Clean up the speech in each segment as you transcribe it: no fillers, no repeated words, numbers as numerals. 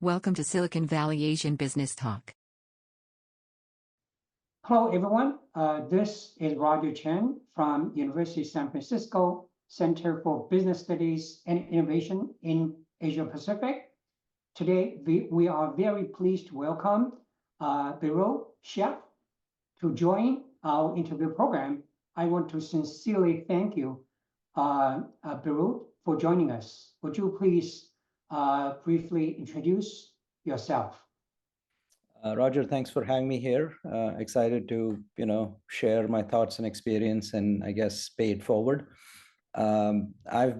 Welcome to Silicon Valley Asian Business Talk. Hello, everyone. This is Roger Chen from University of San Francisco Center for Business Studies and Innovation in Asia Pacific. Today, we are very pleased to welcome Beerud, Sheth, to join our interview program. I want to sincerely thank you, Beerud, for joining us. Would you please briefly introduce yourself? Roger, thanks for having me here. Excited to, share my thoughts and experience and I guess pay it forward. I've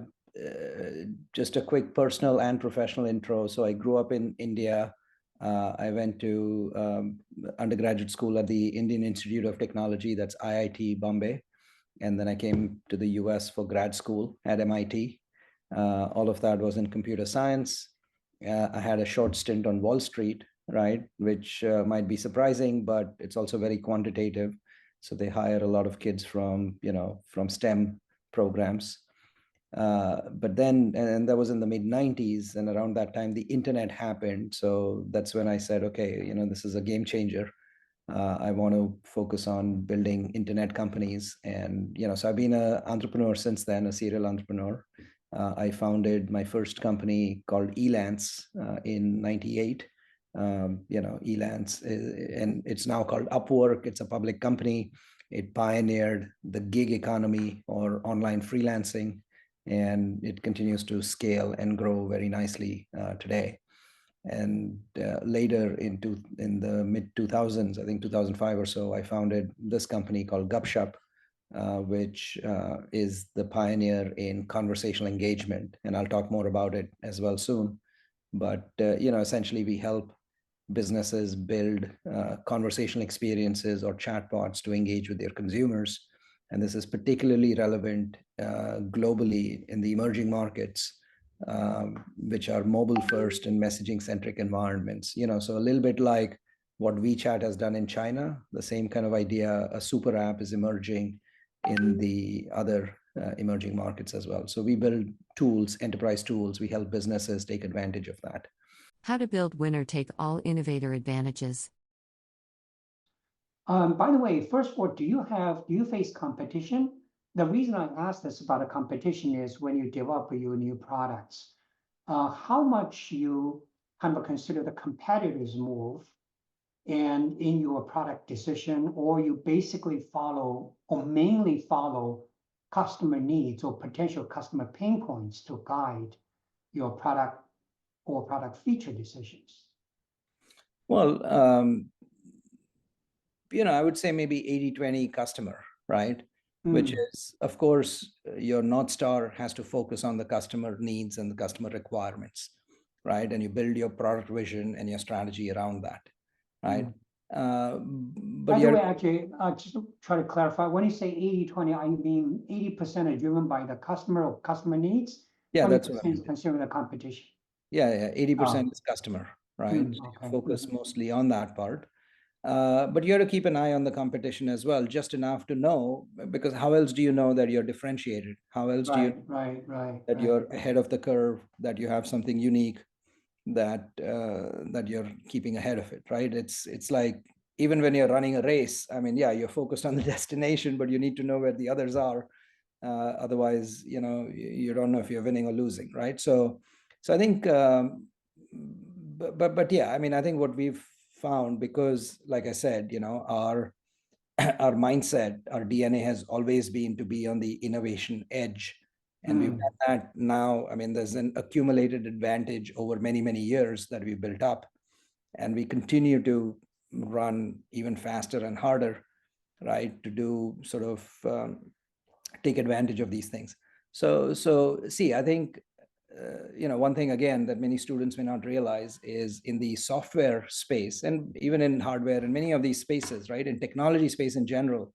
just a quick personal and professional intro. So I grew up in India. I went to undergraduate school at the Indian Institute of Technology, that's IIT Bombay. And then I came to the US for grad school at MIT. All of that was in computer science. I had a short stint on Wall Street, right? Which might be surprising, but it's also very quantitative. So they hire a lot of kids from STEM programs. But then, and that was in the mid 90s, and around that time, the internet happened. So that's when I said, okay, this is a game changer. I want to focus on building internet companies. And, so I've been an entrepreneur since then, a serial entrepreneur. I founded my first company called Elance in 98. Elance, and it's now called Upwork. It's a public company. It pioneered the gig economy or online freelancing, and it continues to scale and grow very nicely today. And later in the mid 2000s, I think 2005 or so, I founded this company called Gupshup, which is the pioneer in conversational engagement. And I'll talk more about it as well soon. But, essentially we help businesses build conversational experiences or chatbots to engage with their consumers. And this is particularly relevant globally in the emerging markets, which are mobile first and messaging centric environments. So a little bit like what WeChat has done in China, the same kind of idea, a super app is emerging in the other emerging markets as well. So we build tools, enterprise tools. We help businesses take advantage of that. How to build winner-take-all innovator advantages. By the way, first of all, do you face competition? The reason I asked this about a competition is when you develop your new products, how much you kind of consider the competitors' move and in your product decision, or you basically follow or mainly follow customer needs or potential customer pain points to guide your product or product feature decisions? Well, I would say maybe 80-20 customer, right? Which is, of course, your North Star has to focus on the customer needs and the customer requirements, right? And you build your product vision and your strategy around that, right? But by the way, actually, just to try to clarify, when you say 80-20, I mean 80% are driven by the customer or customer needs? Yeah, that's what I mean. Considering the competition. Yeah, 80% is customer, right? Okay. Focus mostly on that part. But you have to keep an eye on the competition as well, just enough to know, because how else do you know that you're differentiated? How else do you that you're ahead of the curve, that you have something unique that you're keeping ahead of it, right? It's like, even when you're running a race, I mean, yeah, you're focused on the destination, but you need to know where the others are. Otherwise, you don't know if you're winning or losing, right? So I think, but yeah, I mean, I think what we've found, because like I said, our mindset, our DNA has always been to be on the innovation edge. And we've done that now. I mean, there's an accumulated advantage over many, many years that we've built up. And we continue to run even faster and harder, right? To do sort of take advantage of these things. So see, I think, one thing again that many students may not realize is in the software space and even in hardware and many of these spaces, right? In technology space in general,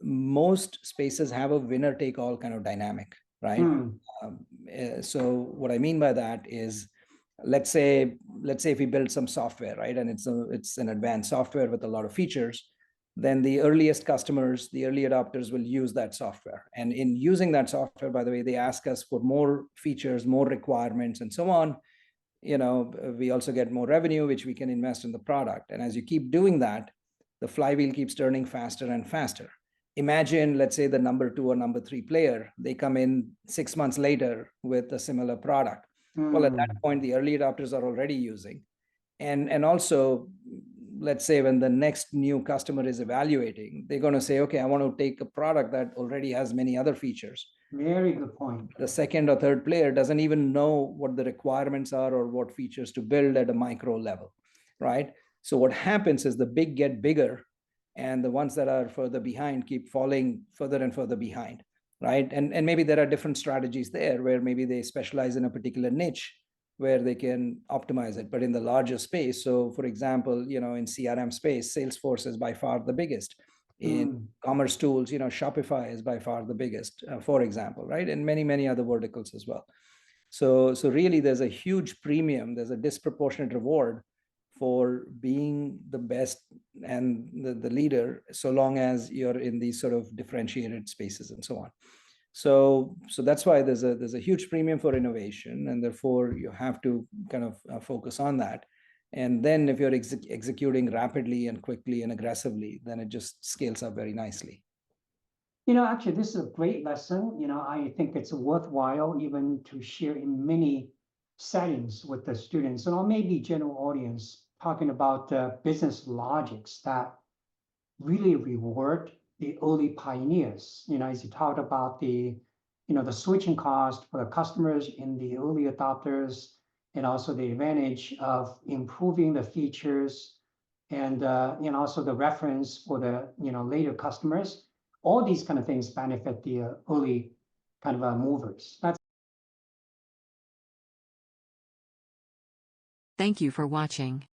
most spaces have a winner take all kind of dynamic, right? So what I mean by that is, let's say if we build some software, right? And it's an advanced software with a lot of features, then the earliest customers, the early adopters will use that software. And in using that software, by the way, they ask us for more features, more requirements, and so on. we also get more revenue, which we can invest in the product. And as you keep doing that, the flywheel keeps turning faster and faster. Imagine, let's say, the number 2 or number 3 player, they come in 6 months later with a similar product. Well, at that point, the early adopters are already using. And also, let's say when the next new customer is evaluating, they're going to say, okay, I want to take a product that already has many other features. Very good point. The second or third player doesn't even know what the requirements are or what features to build at a micro level, right? So what happens is the big get bigger, and the ones that are further behind keep falling further and further behind, right? And maybe there are different strategies there where maybe they specialize in a particular niche where they can optimize it. But in the larger space, so for example, in CRM space, Salesforce is by far the biggest. In commerce tools, Shopify is by far the biggest, for example, right? And many, many other verticals as well. So really, there's a huge premium. There's a disproportionate reward for being the best and the leader, so long as you're in these sort of differentiated spaces and so on. So that's why there's a huge premium for innovation, and therefore you have to kind of focus on that. And then if you're executing rapidly and quickly and aggressively, then it just scales up very nicely. Actually, this is a great lesson. I think it's worthwhile even to share in many settings with the students and or maybe general audience, talking about the business logics that really reward the early pioneers. As you talked about the switching cost for the customers in the early adopters, and also the advantage of improving the features, and also the reference for the later customers. All these kind of things benefit the early kind of movers. Thank you for watching.